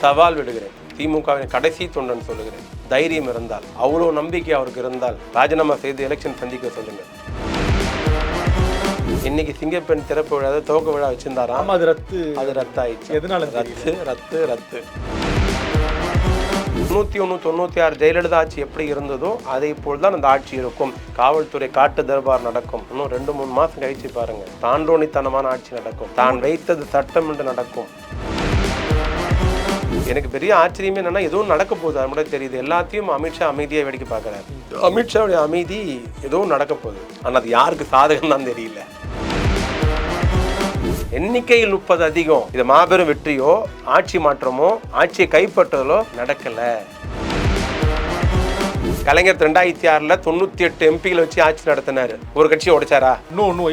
சவால் விடுகிறேன். திமுகவின் கடைசி தொண்டன் சொல்லுகிறேன். தைரியம் இருந்தால், அவ்வளோ நம்பிக்கை அவருக்கு இருந்தால் ராஜினாமா செய்து எலெக்ஷன் சந்திக்க சொல்லுங்கள். இன்னைக்கு சிங்கப்பெண் திறப்பு விழா துவக்க விழா வச்சிருந்தாராம். அது ரத்தாயிடுச்சு. எதனால? ரத்து 91 96 ஜெயலலிதா ஆட்சி எப்படி இருந்ததோ அதே போல் தான் அந்த ஆட்சி இருக்கும். காவல்துறை காட்டு தர்பார் நடக்கும். இன்னும் 2-3 மாசம் கழிச்சு பாருங்க, தாண்டோனித்தனமான ஆட்சி நடக்கும். தான் வைத்தது சட்டம் என்று நடக்கும். எனக்கு பெரிய ஆச்சரியமே என்னன்னா, எதுவும் நடக்க போகுது அது மட்டும் தெரியுது. எல்லாத்தையும் அமித்ஷா அமைதியாக வேடிக்கை பார்க்குறாரு. அமித்ஷாவுடைய அமைதி எதுவும் நடக்க போகுது, ஆனால் அது யாருக்கு சாதகம் தான் தெரியல. எண்ணிக்கையில் 30 அதிகம். இது மாபெரும் வெற்றியோ ஆட்சி மாற்றமோ ஆட்சியை கைப்பற்றதோ நடக்கல. கலைஞர் 2006 98 எம்பிகளை வச்சு ஆட்சி நடத்தினாரு. ஒரு கட்சியை உடைச்சாரா?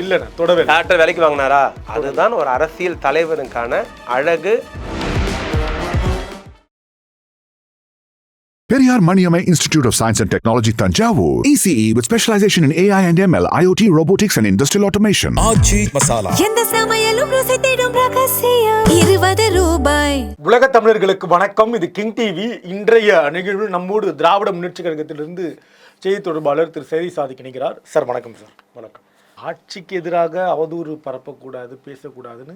இல்ல தொடவே டாக்டர் வேலைக்கு வாங்கினாரா? அதுதான் ஒரு அரசியல் தலைவருக்கான அழகு. Periyar Maniamai Institute of Science and Technology, Tanjavur. ECE with specialization in AI and ML, IoT, robotics and industrial automation. ஆச்சி மசாலா. எந்த சமையலும் ருசி தேடும் ரகசியம் 20 ரூபாய். உலக தமிழர்களுக்கு வணக்கம். இது கிங் டிவி. இன்றைய நிகழ்வில் நம்மோடு திராவிட முன்னேற்ற கழகத்திலிருந்து செய்தி தொடர்பாளர் திரு சேதி சாதிக் இணைகிறார். சார் வணக்கம். சார் வணக்கம். ஆட்சிக்கு எதிராக அவதூறு பரப்பக்கூடாது, பேசக்கூடாதுன்னு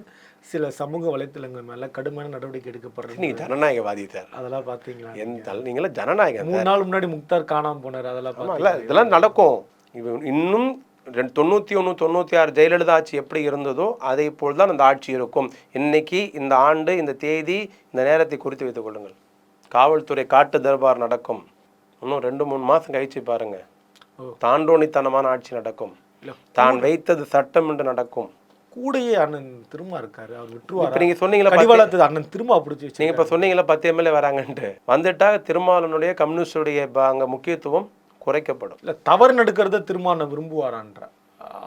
சில சமூக வலைத்தளங்கள் மேல கடுமையான நடவடிக்கை எடுக்கப்படுறது. நீங்க ஜனநாயகவாதி சார், அதெல்லாம் பாத்தீங்களா? நீங்களா ஜனநாயகம். 3 நாள் முன்னாடி முக்தார் காணாம போனார். அதெல்லாம் இதெல்லாம் நடக்கும். இன்னும் 91 96 ஜெயலலிதா ஆட்சி எப்படி இருந்ததோ அதே போல் தான் அந்த ஆட்சி இருக்கும். இன்னைக்கு இந்த ஆண்டு இந்த தேதி இந்த நேரத்தை குறித்து வைத்துக் கொள்ளுங்கள். காவல்துறை காட்டு தர்பார் நடக்கும். இன்னும் 2-3 மாசம் கழிச்சு பாருங்க, தாண்டோனித்தனமான ஆட்சி நடக்கும். தான் வைத்தது சட்டம் என்று நடக்கும். கூடையே அண்ணன் திரும்ப இருக்காரு, அவர் விட்டுருவாரு. இப்ப நீங்க சொன்னீங்களா கடிவாளத்து அண்ணன் திரும்ப பிடிச்சி, நீங்க இப்ப சொன்னீங்களா 10 எம்எல்ஏ வராங்கன்ட்டு. வந்துட்டா திருமாவளவனுடைய கம்யூனிஸ்டுடைய அங்க முக்கியத்துவம் குறைக்கப்படும். இல்ல தவறு நடக்கிறத திரும்ப விரும்புவாரான்ற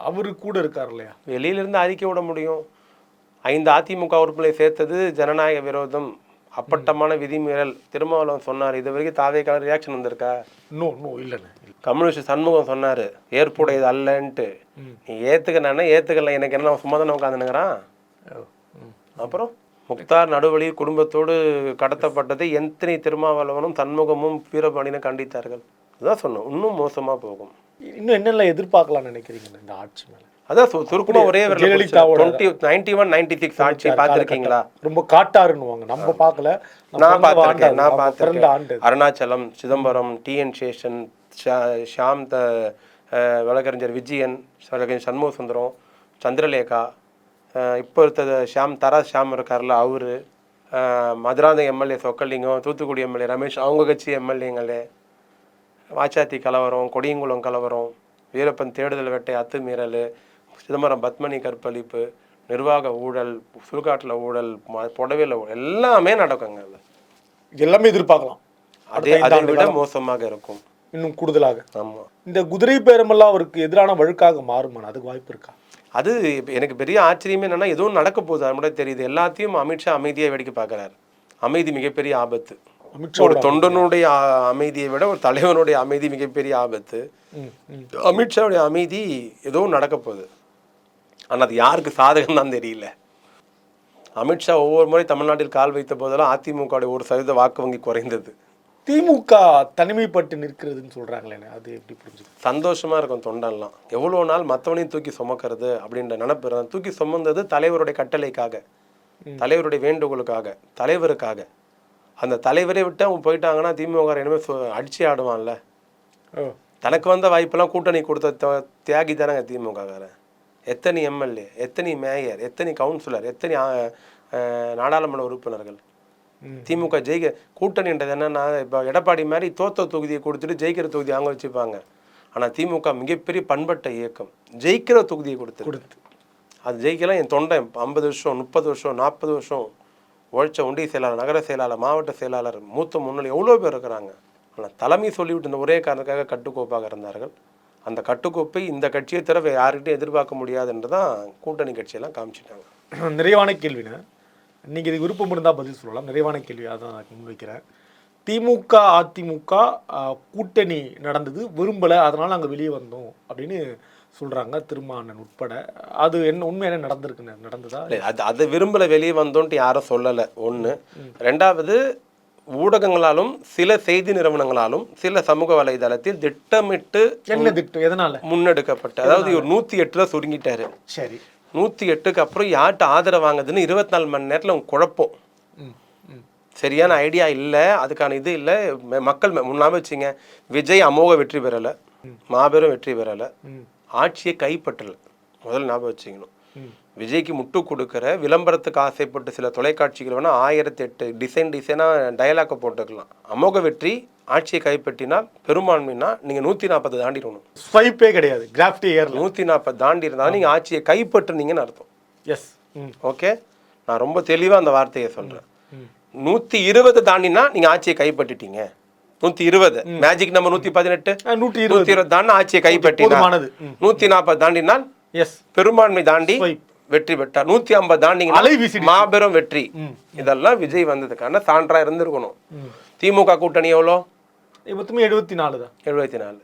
அவரு கூட இருக்காரு இல்லையா? வெளியிலிருந்து அறிக்கை விட முடியும். 5 அதிமுக உறுப்பினரை சேர்த்தது ஜனநாயக விரோதம், அப்பட்டமான விதிமீறல். திருமாவளவன் சொன்னார். இது வரைக்கும் தாவேக்கான ரியாக்ஷன் வந்திருக்கா? இல்லைண்ணே. கம்யூனிஸ்ட் சண்முகம் சொன்னாரு ஏற்புடையது அல்லன்ட்டு. நீ ஏத்துக்கனா ஏத்துக்கல, எனக்கு என்ன சும்மா தானே உட்காந்துனுங்கிறான். அப்புறம் முக்தார் நடுவழி குடும்பத்தோடு கடத்தப்பட்டதை எத்தனை திருமாவளவனும் சண்முகமும் வீரபாண்டியனும் கண்டித்தார்கள். அதுதான் சொன்னோம். இன்னும் மோசமா போகும். இன்னும் என்னெல்லாம் எதிர்பார்க்கலாம்னு நினைக்கிறீங்க இந்த ஆட்சி மேல? அதான் சுருக்குமா ஒரே 91 96 ஆட்சி பார்த்துருக்கீங்களா? ரொம்ப காட்டாருன்னுவாங்க. நம்ம பார்க்கல, நான் பார்த்துருக்கேன். அருணாச்சலம், சிதம்பரம், டிஎன் சேஷன், ஷாம் வழக்கறிஞர் விஜயன், சண்முக சுந்தரம், சந்திரலேகா, இப்போ இருந்தது ஷாம் இருக்கார்ல அவரு, மதுராந்த எம்எல்ஏ சொக்கலிங்கம், தூத்துக்குடி எம்எல்ஏ ரமேஷ், அவங்க கட்சி எம்எல்ஏங்களே, வாச்சாத்தி கலவரம், கொடியங்குளம் கலவரம், வீரப்பன் தேடுதல் வேட்டை, அத்துமீறல், சிதம்பரம் பத்மனி கற்பழிப்பு, நிர்வாக ஊழல், சுடுகாட்டில் ஊழல், புடவையில் ஊழல், எல்லாமே நடக்குங்க. எல்லாமே எதிர்பார்க்கலாம். அதை விட மோசமாக இருக்கும், இன்னும் கூடுதலாக. ஆமாம். இந்த குதிரை பேரமெல்லாம் அவருக்கு எதிரான வழக்காக மாறுமா? அதுக்கு வாய்ப்பு இருக்கா? அது எனக்கு பெரிய ஆச்சரியமே என்னன்னா, எதுவும் நடக்க போகுது அது மட்டும் தெரியுது. எல்லாத்தையும் அமித்ஷா அமைதியாக வேடிக்கை பார்க்குறாரு. அமைதி மிகப்பெரிய ஆபத்து. ஒரு தொண்டனுடைய அமைதியை விட ஒரு தலைவனுடைய அமைதி மிகப்பெரிய ஆபத்து. அமித்ஷாவுடைய அமைதி எதுவும் நடக்க போகுது, ஆனால் அது யாருக்கு சாதகம் தான் தெரியல. அமித்ஷா ஒவ்வொரு முறை தமிழ்நாட்டில் கால் வைத்த போதெல்லாம் அதிமுக 1% வாக்கு வங்கி குறைந்தது. திமுக தனிமைப்பட்டு நிற்கிறதுன்னு சொல்றாங்களே, அது எப்படி புரிஞ்சு? சந்தோஷமா இருக்கும் தொண்டெல்லாம். எவ்வளோ நாள் மற்றவனையும் தூக்கி சுமக்கிறது அப்படின்ற நினைப்பு. தூக்கி சுமந்தது தலைவருடைய கட்டளைக்காக, தலைவருடைய வேண்டுகோளுக்காக, தலைவருக்காக. அந்த தலைவரை விட்டு அவங்க போயிட்டாங்கன்னா திமுக இனிமேல் அடிச்சு ஆடுவான்ல. தனக்கு வந்த வாய்ப்பெல்லாம் கூட்டணி கொடுத்த தியாகி தானங்க திமுககாரன். எத்தனை எம்எல்ஏ, எத்தனை மேயர், எத்தனை கவுன்சிலர், எத்தனை நாடாளுமன்ற உறுப்பினர்கள். திமுக ஜெயிக்க கூட்டணின்றது என்னன்னா, இப்போ எடப்பாடி மாதிரி தோத்த தொகுதியை கொடுத்துட்டு ஜெயிக்கிற தொகுதியை அவங்க வச்சுப்பாங்க. ஆனால் திமுக மிகப்பெரிய பண்பட்ட இயக்கம். ஜெயிக்கிற தொகுதியை கொடுத்து அது ஜெயிக்கலாம். என் தொண்டை 50 வருஷம் 30 வருஷம் 40 வருஷம் உழைச்ச ஒன்றிய செயலாளர், நகர செயலாளர், மாவட்ட செயலாளர், மூத்த முன்னணி எவ்வளோ பேர் இருக்கிறாங்க. ஆனால் தலைமை சொல்லிவிட்டு இந்த ஒரே காரணத்துக்காக கட்டுக்கோப்பாக இருந்தார்கள். அந்த கட்டுக்கோப்பை இந்த கட்சியை தவிர யார்கிட்டையும் எதிர்பார்க்க முடியாதுன்று தான் கூட்டணி கட்சியெல்லாம் காமிச்சிட்டாங்க. நிறைவான கேள்வினா, நீங்கள் இது விருப்பம் இருந்தால் பதில் சொல்லலாம். நிறைவான கேள்வியாக தான் நான் முன்வைக்கிறேன். திமுக அதிமுக கூட்டணி நடந்தது, விரும்பலை, அதனால் நாங்கள் வெளியே வந்தோம் அப்படின்னு சொல்றாங்க திருமாவளவன் உட்பட. அது என்ன உண்மை என்ன நடந்ததா? இல்லை, அது விரும்பல வெளியே வந்தோன்ட்டு யாரும் சொல்லலை. ஒன்று. ரெண்டாவது, ஊடகங்களாலும் சில செய்தி நிறுவனங்களாலும் சில சமூக வலைதளத்தில் திட்டமிட்டு என்ன திட்டம், எதனால முன்னெடுக்கப்பட்ட, அதாவது ஒரு 108 தான் சுருங்கிட்டாரு. சரி, 108க்கு அப்புறம் யார்கிட்ட ஆதரவு வாங்குதுன்னு 24 மணி நேரத்தில் அவங்க குழப்பம். ம், ம். சரியான ஐடியா இல்லை, அதுக்கான இது இல்லை. மக்கள் முன்னாம வச்சுங்க, விஜய் அமோக வெற்றி பெறலை, மாபெரும் வெற்றி பெறலை, ஆட்சியை கைப்பற்றலை. முதல்ல ஞாபகம் வச்சுக்கணும். விஜய்க்கு முட்டு கொடுக்குற விளம்பரத்துக்கு ஆசைப்பட்டு சில தொலைக்காட்சிகள் வேணால் 1008 டிசைனாக டயலாக்கை போட்டுக்கலாம். அமோக வெற்றி, ஆட்சியை கைப்பற்றினால் பெரும்பான்மைனா நீங்கள் 140 தாண்டிடணும். ஸ்வைப்பே கிடையாது, கிராஃப்டே ஏறல. 140 தாண்டி இருந்தாலும் நீங்கள் ஆட்சியை கைப்பற்றுனீங்கன்னு அர்த்தம். எஸ். ஓகே, நான் ரொம்ப தெளிவாக அந்த வார்த்தையை சொல்கிறேன். 120 தாண்டினா நீங்கள் ஆட்சியை கைப்பற்றிட்டீங்க. 120 மேஜிக் நம்பர் 118 120 தாண்டி ஆட்சியை கைப்பற்றினா. 140 தாண்டினால் எஸ் பெரும்பான்மை தாண்டி வெற்றி பெற்றார். 150 தாண்டிங்க மாபெரும் வெற்றி. இதெல்லாம் விஜய் வந்ததுக்கான சான்றா இருந்திருக்கணும். திமுக கூட்டணி எவ்வளோ? மொத்தமே 74 தான். 74.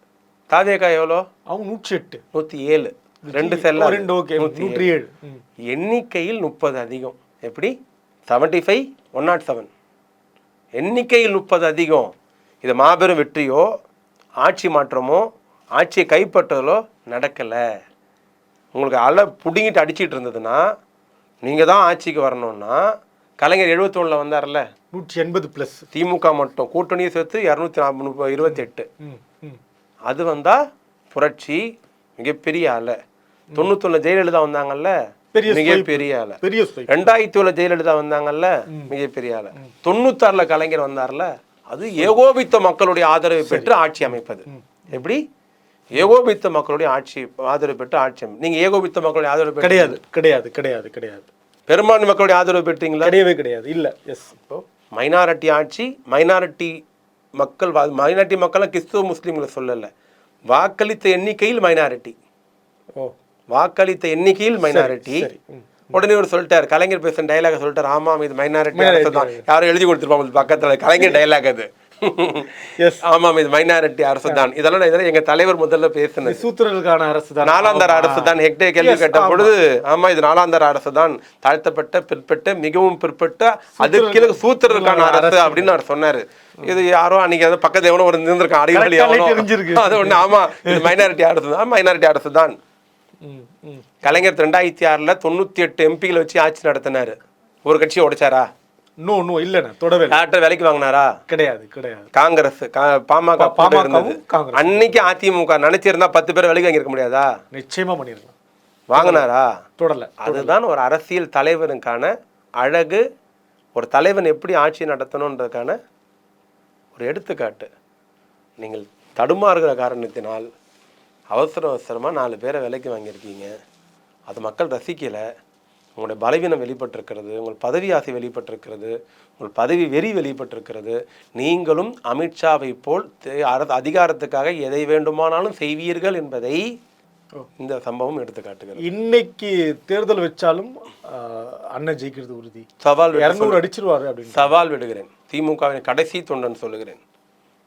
தாவேகா எவ்வளோ? அவங்க 108 107. 2 செல்ல 107. எண்ணிக்கையில் 30 அதிகம். எப்படி? 75 107. எண்ணிக்கையில் 30 அதிகம். இது மாபெரும் வெற்றியோ ஆட்சி மாற்றமோ ஆட்சியை கைப்பற்றதோ நடக்கலை. உங்களுக்கு புடுங்கிட்டு அடிச்சிட்டு இருந்ததுன்னா நீங்கள் தான் ஆட்சிக்கு வரணும்னா கலைஞர் 71 வந்தார்ல, 180+. திமுக மட்டும் கூட்டணியை சேர்த்து 228. அது வந்தால் புரட்சி, மிகப்பெரிய ஆளு. 91 ஜெயலலிதா வந்தாங்கல்ல, மிகப்பெரிய ஆளு. 2007 ஜெயலலிதா வந்தாங்கல்ல, மிகப்பெரிய ஆளு. 96 கலைஞர் வந்தார்ல, அது ஏகோபித்த மக்களுடைய ஆதரவை பெற்று ஆட்சி அமைப்பது. எப்படி? ஏகோபித்த மக்களுடைய ஆதரவு பெற்று ஆட்சி. நீங்க ஏகோபித்த மக்களுடைய ஆதரவு கிடையாது கிடையாது கிடையாது கிடையாது. பெரும்பான்மை மக்களுடைய ஆதரவு பெற்றீங்களா? கிடையவே கிடையாது. இல்ல. எஸ். இப்போ மைனாரிட்டி ஆட்சி, மைனாரிட்டி மக்கள் கிறிஸ்துவ முஸ்லீம்களை சொல்லல, வாக்களித்த எண்ணிக்கையில் மைனாரிட்டி. வாக்களித்த எண்ணிக்கையில் மைனாரிட்டி. உடனே ஒரு சொல்லிட்டார், கலைஞர் பேசுற டைலாக சொல்லிட்டார். ஆமாம், இது மைனாரிட்டி அரசு தான். யாரும் எழுதி கொடுத்துருப்பாங்க பக்கத்துல, கலைஞர் டைலாக் அது. ஆமாம், இது மைனாரிட்டி அரசு தான். இதெல்லாம் எங்க தலைவர் முதல்ல பேசினது. சூத்திரர்களுக்கான அரசு தான், நாலாந்தர அரசு தான். ஹெக்டே கேள்வி கேட்ட பொழுது, ஆமா இது நாலாந்தர அரசு தான், தாழ்த்தப்பட்ட பிற்பட்ட மிகவும் பிற்பட்ட அதுக்கு சூத்திரர்களுக்கான அரசு அப்படின்னு அவர் சொன்னாரு. இது யாரோ அன்னைக்கு அது பக்கத்துல எவனோ ஒரு இருந்திருக்கான், அடிக்கடி அது ஒண்ணு. ஆமா, இது மைனாரிட்டி அரசு தான், மைனாரிட்டி அரசு தான். கலைஞர் 2006 98 எம்பிகளை வச்சு ஆட்சி நடத்தினாரு. ஒரு கட்சியை உடைச்சாரா? நோ இல்லண்ணா, தொடவே டாக்டர் வேலைக்கு வாங்கினாரா? கிடையாது கிடையாது. காங்கிரஸ் பாமக இருந்தது. அன்னைக்கு அதிமுக நினைச்சிருந்தா 10 பேர் வேலைக்கு வாங்கியிருக்க முடியாதா? நிச்சயமா பண்ணிருக்கலாம். வாங்கினாரா? தொடல. அதுதான் ஒரு அரசியல் தலைவனுக்கான அழகு. ஒரு தலைவன் எப்படி ஆட்சி நடத்தணுன்றதுக்கான ஒரு எடுத்துக்காட்டு. நீங்கள் தடுமாறுகிற காரணத்தினால் அவசரமாக 4 பேரை விலைக்கு வாங்கியிருக்கீங்க. அது மக்கள் ரசிக்கலை. உங்களுடைய பலவீனம் வெளிப்பட்டிருக்கிறது, உங்கள் பதவி ஆசை வெளிப்பட்டிருக்கிறது, உங்கள் பதவி வெறி வெளிப்பட்டிருக்கிறது. நீங்களும் அமித்ஷாவை போல் அதிகாரத்துக்காக எதை வேண்டுமானாலும் செய்வீர்கள் என்பதை இந்த சம்பவம் எடுத்து காட்டுகிறது. இன்னைக்கு தேர்தல் வச்சாலும் அண்ணன் ஜெயிக்கிறது உறுதி. சவால் 200 அடிச்சிருவாரு அப்படின்னு சவால் விடுகிறேன். திமுகவின் கடைசி தொண்டன் சொல்லுகிறேன்.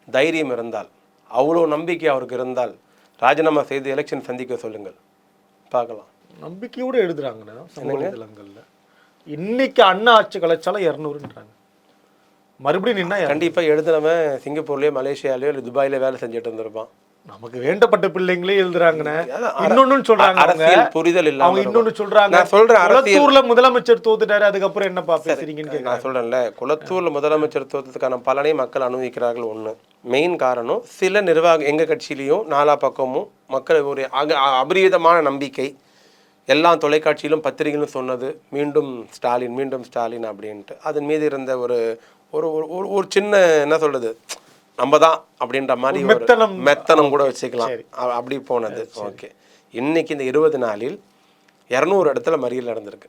தைரியம் இருந்தால், அவ்வளோ நம்பிக்கை அவருக்கு இருந்தால் ராஜினாமா செய்து எலெக்ஷன் சந்திக்க சொல்லுங்கள், பார்க்கலாம். நம்பிக்கையோடு எழுதுறாங்கண்ணா சமூக வலைதளங்கள்ல. இன்னைக்கு அண்ணா ஆட்சி கலைச்சாலும் 200ன்றாங்க. மறுபடியும் நின்னா கண்டிப்பாக எழுதுனவன் சிங்கப்பூர்லேயோ மலேசியாலேயோ இல்லை துபாயில வேலை செஞ்சுட்டு இருந்திருப்பான். நமக்கு வேண்டப்பட்ட பிள்ளைங்களே எழுதுறாங்கண்ணே. இன்னொன்னு சொல்றாங்க, அரசியல் புரிதல் இல்லாம. அவங்க இன்னொன்னு சொல்றாங்க, நான் சொல்றேன், குளத்தூர்ல முதலமைச்சர் தோத்துட்டாரு, அதுக்கப்புறம் என்னப்பா பேசுறீங்கன்னு நான் சொல்றேன்ல. குளத்தூர்ல முதலமைச்சர் தோத்ததுக்கான பலனை மக்கள் அனுபவிக்கிறார்கள். ஒண்ணு மெயின் காரணம், சில நிர்வாகம் எங்க கட்சியிலையும் 4 பக்கமும் மக்கள் ஒரு அபரிவிதமான நம்பிக்கை. எல்லா தொலைக்காட்சியிலும் பத்திரிகைகளும் சொன்னது மீண்டும் ஸ்டாலின் அப்படின்ட்டு. அதன் மீது இருந்த ஒரு ஒரு சின்ன என்ன சொல்றது, நம்ம தான் அப்படின்ற மாதிரி மெத்தனம் கூட வச்சுக்கலாம், அப்படி போனது. ஓகே, இன்னைக்கு இந்த 20 நாளில் 200 இடத்துல மறியல் நடந்திருக்கு.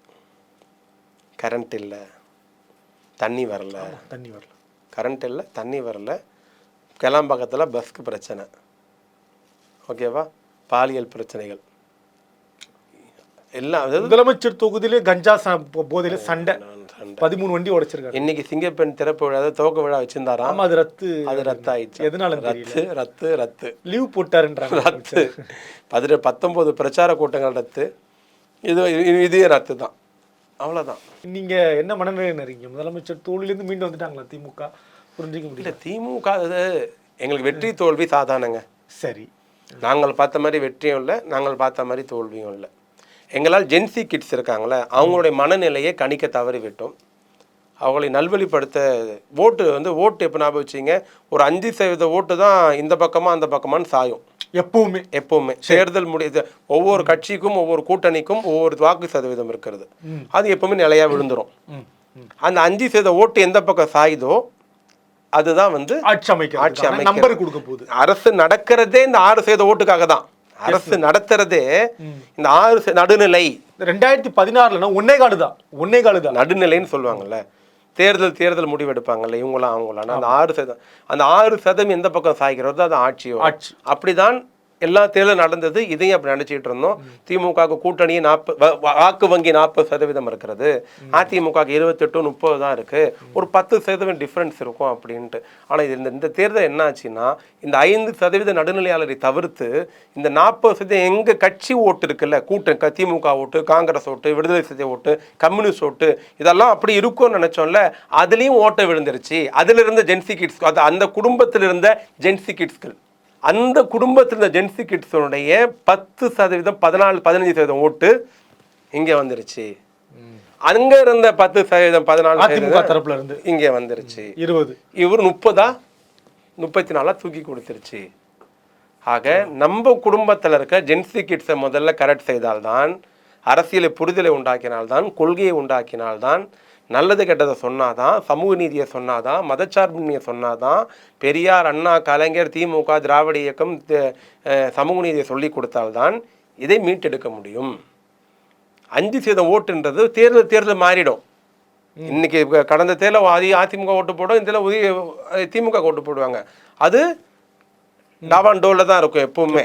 கரண்ட் இல்லை, தண்ணி வரல, கரண்ட் இல்லை, தண்ணி வரல. கிளம்பாக்கத்தில் பஸ்க்கு பிரச்சனை, ஓகேவா, பாலியல் பிரச்சனைகள் எல்லாம். முதலமைச்சர் தொகுதியிலே கஞ்சா போதையில சண்டை. 13 வண்டி உடைச்சிருக்காரு. இன்னைக்கு சிங்கப்பெண் திறப்பு விழா துவக்க விழா வச்சிருந்தாராம். ஆமா, அது ரத்து. அது ரத்து ஆயிடுச்சு. எதனால ரத்து ரத்து ரத்து லீவ் போட்டாருன்றாங்க. ரத்து 19 பிரச்சார கூட்டங்கள் ரத்து. இதே ரத்து தான். அவ்வளவுதான். நீங்க என்ன மனநிலையில இருக்கீங்க? முதலமைச்சர் தோல்வியிலிருந்து மீண்டு வந்துட்டாங்களா திமுக? புரிஞ்சுக்க முடியல. இல்ல, திமுக எங்களுக்கு வெற்றி தோல்வி சாதாரணங்க. சரி, நாங்கள் பார்த்த மாதிரி வெற்றியும் இல்லை, நாங்கள் பார்த்த மாதிரி தோல்வியும் இல்லை. எங்களால் ஜென்சி கிட்ஸ் இருக்காங்களே, அவங்களுடைய மனநிலையை கணிக்க தவறிவிட்டோம். அவங்களை நல்வழிப்படுத்த ஓட்டு எப்போ ஞாபகம் வச்சிங்க, ஒரு 5% ஓட்டு தான் இந்த பக்கமா அந்த பக்கமான்னு சாயும். எப்பவுமே தேர்தல் முடியுது, ஒவ்வொரு கட்சிக்கும் ஒவ்வொரு கூட்டணிக்கும் ஒவ்வொரு வாக்கு சதவீதம் இருக்கிறது. அது எப்பவுமே நிலையா விழுந்துரும். அந்த 5% ஓட்டு எந்த பக்கம் சாயுதோ அதுதான் ஆட்சி அமைக்க நம்பர் கொடுக்க போகுது. அரசு நடக்கிறதே இந்த 6% ஓட்டுக்காக தான். அரசு நடத்துறதே இந்த 6 நடுநிலை. 2016 ஒன்னே காடு தான் நடுநிலைன்னு சொல்லுவாங்கல்ல. தேர்தல் முடிவெடுப்பாங்கல்ல இவங்களாம் அவங்களாம். அந்த 6% எந்த பக்கம் சாய்கிறதோ அது ஆட்சி. அப்படிதான் எல்லா தேர்தலும் நடந்தது. இதையும் அப்படி நினைச்சிட்டு இருந்தோம். திமுக கூட்டணியே வாக்கு வங்கி 40% இருக்கிறது, அதிமுக 28-30 தான் இருக்கு, ஒரு 10% டிஃபரன்ஸ் இருக்கும் அப்படின்ட்டு. ஆனா இந்த தேர்தல் என்ன ஆச்சுன்னா, இந்த 5% நடுநிலையாளரை தவிர்த்து இந்த 40% எங்க கட்சி ஓட்டு இருக்குல்ல, கூட்டணி திமுக ஓட்டு, காங்கிரஸ் ஓட்டு, விடுதலை சிறுத்தை ஓட்டு, கம்யூனிஸ்ட் ஓட்டு, இதெல்லாம் அப்படி இருக்கும்னு நினைச்சோம்ல, அதுலயும் ஓட்டை விழுந்துருச்சு. அதுல இருந்த ஜென்சி கிட்ஸ், அந்த குடும்பத்தில் இருந்த ஜென்சி கிட்ஸ்கள், அந்த குடும்பத்தில் இருந்த ஜென்சி கிட்ஸுடைய 10%, 14-15% ஓட்டு இங்கே வந்துருச்சு. அங்க இருந்த 10%, 14% தரப்புல இருந்து இங்கே வந்துருச்சு. 20 இவர் 30-34 தூக்கி கொடுத்துருச்சு. ஆக நம்ம குடும்பத்தில் இருக்க ஜென்சி கிட்ஸை முதல்ல கரெக்ட் செய்தால்தான், அரசியலை புரிதலை உண்டாக்கினால்தான், கொள்கையை உண்டாக்கினால்தான், நல்லது கெட்டதை சொன்னாதான், சமூக நீதியை சொன்னாதான், மதச்சார்பின்மையை சொன்னாதான், பெரியார், அண்ணா, கலைஞர், திமுக, திராவிட இயக்கம், சமூக நீதியை சொல்லி கொடுத்தால்தான் இதை மீட்டெடுக்க முடியும். 5% ஓட்டுன்றது தேர்தல் மாறிடும். இன்னைக்கு கடந்த தேர்தல் அதிமுக ஓட்டு போடும், இந்த திமுக ஓட்டு போடுவாங்க. அது டாவான் டோல்ல தான் இருக்கும் எப்பவுமே.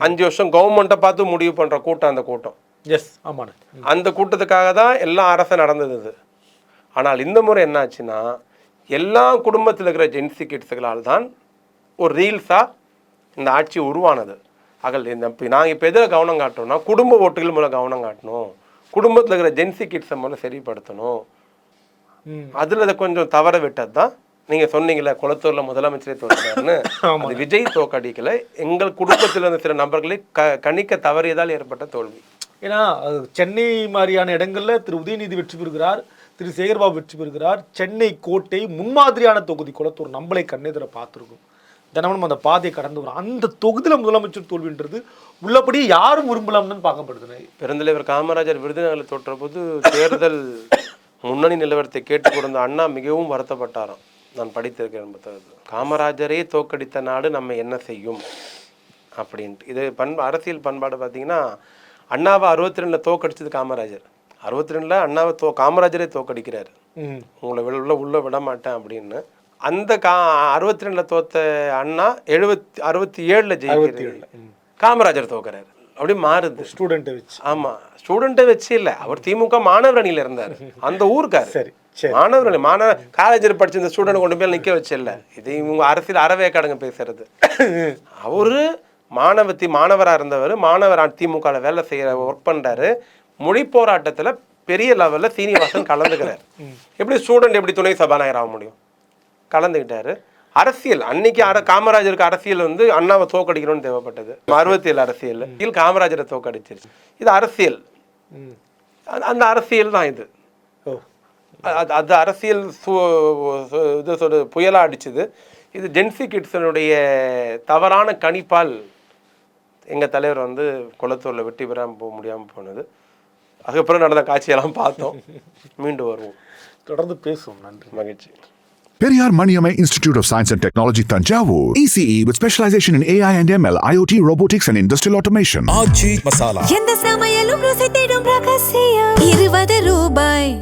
5 வருஷம் கவர்மெண்ட்டை பார்த்து முடிவு பண்ற கூட்டம் அந்த கூட்டம். அந்த கூட்டத்துக்காக தான் எல்லாம் அரசு நடந்தது. ஆனால் இந்த முறை என்ன ஆச்சுன்னா, எல்லா குடும்பத்தில் இருக்கிற ஜென்சி கிட்ஸுகளால் தான் ஒரு ரீல்ஸாக இந்த ஆட்சி உருவானது. நாங்கள் இப்போ எதில் கவனம் காட்டுறோம்னா, குடும்ப ஓட்டுகள் மூலம் கவனம் காட்டணும், குடும்பத்தில் இருக்கிற ஜென்சி கிட்ஸை மூலம் சரிப்படுத்தணும். அதில் அதை கொஞ்சம் தவற விட்டது தான். நீங்கள் சொன்னீங்களே, குளத்தூரில் முதலமைச்சரே தோற்றாருன்னு, அது விஜய் தோக்கடிக்கல, எங்கள் குடும்பத்தில் இருந்த சில நபர்களை கணிக்க தவறியதால் ஏற்பட்ட தோல்வி. ஏன்னா சென்னை மாதிரியான இடங்கள்ல திரு உதயநிதி வெற்றி பெறுகிறார், திரு சேகர்பாபு வெற்றி பெறுகிறார். சென்னை கோட்டை முன்மாதிரியான தொகுதி குளத்தூர், நம்மளை கண்ணெதிர பார்த்துருக்கும். தினமும் அந்த பாதையை கடந்து வரும். அந்த தொகுதியில் முதலமைச்சர் தோல்வின்றது உள்ளபடி யாரும் விரும்பலாம்னு பார்க்கப்படுது. பெருந்தலைவர் காமராஜர் விருதுநகரில் தோற்ற போது தேர்தல் முன்னணி நிலவரத்தை கேட்டுக் கொடுத்த அண்ணா மிகவும் வருத்தப்பட்டாராம். நான் படித்திருக்கேன் புத்தகத்தில். காமராஜரே தோக்கடித்த நாடு நம்ம என்ன செய்யும் அப்படின்ட்டு. இது அரசியல் பண்பாடு பார்த்தீங்கன்னா, அண்ணாவை 62 தோக்கடிச்சது காமராஜர். 62 அண்ணாவை காமராஜரே தோக்கடிக்கிறாரு, உங்களை உள்ள விட மாட்டேன் அப்படின்னு. அந்த 62 தோத்த அண்ணா 67 ஜெயிக்கிறாரு, காமராஜர் தோக்குறாரு. அப்படி மாறுது. ஸ்டூடெண்ட் வச்சு. ஆமா, ஸ்டூடெண்ட்டை வச்சு இல்லை, அவர் திமுக மாணவர் அணியில இருந்தார், அந்த ஊருக்காரு. மாணவர் காலேஜில் படிச்ச இந்த ஸ்டூடெண்ட் கொண்டு போய் நிக்க வச்சு இல்லை. இது இவங்க அரசியல் அறவேக்காடுங்க பேசுறது. அவரு மாணவராக இருந்தவர், மாணவர் திமுக வேலை செய்யற ஒர்க் பண்றாரு. மொழி போராட்டத்துல பெரிய லெவல்ல சீனிவாசன் கலந்துக்கிறார். எப்படி ஸ்டூடெண்ட் எப்படி துணை சபாநாயகர் ஆக முடியும்? கலந்துக்கிட்டாரு. அரசியல் அன்னைக்கு காமராஜருக்கு அரசியல் அண்ணாவை தோக்கடிக்கணும்னு தேவைப்பட்டது. 67 அரசியல் காமராஜரை தோக்கடிச்சிருச்சு. இது அரசியல், அந்த அரசியல் தான் இது. அது அரசியல் புயலா அடிச்சுது. இது ஜென்சி கிட்ஸனுடைய தவறான கணிப்பால் எங்கள் தலைவர் குளத்தூரில் வெற்றி பெறாமல் போக முடியாமல் போனது. அதுக்கப்புறம் நடந்த காட்சியெல்லாம் பார்த்தோம். மீண்டும் வருவோம், தொடர்ந்து பேசுவோம். நன்றி, மகிழ்ச்சி. Periyar Maniamai Institute of Science and Technology, Tanjavur. ECE with specialization in AI and ML, IoT, robotics and industrial automation. எந்த சமையலும் ருசி தேடும் ரகசியம் 20 ரூபாய்.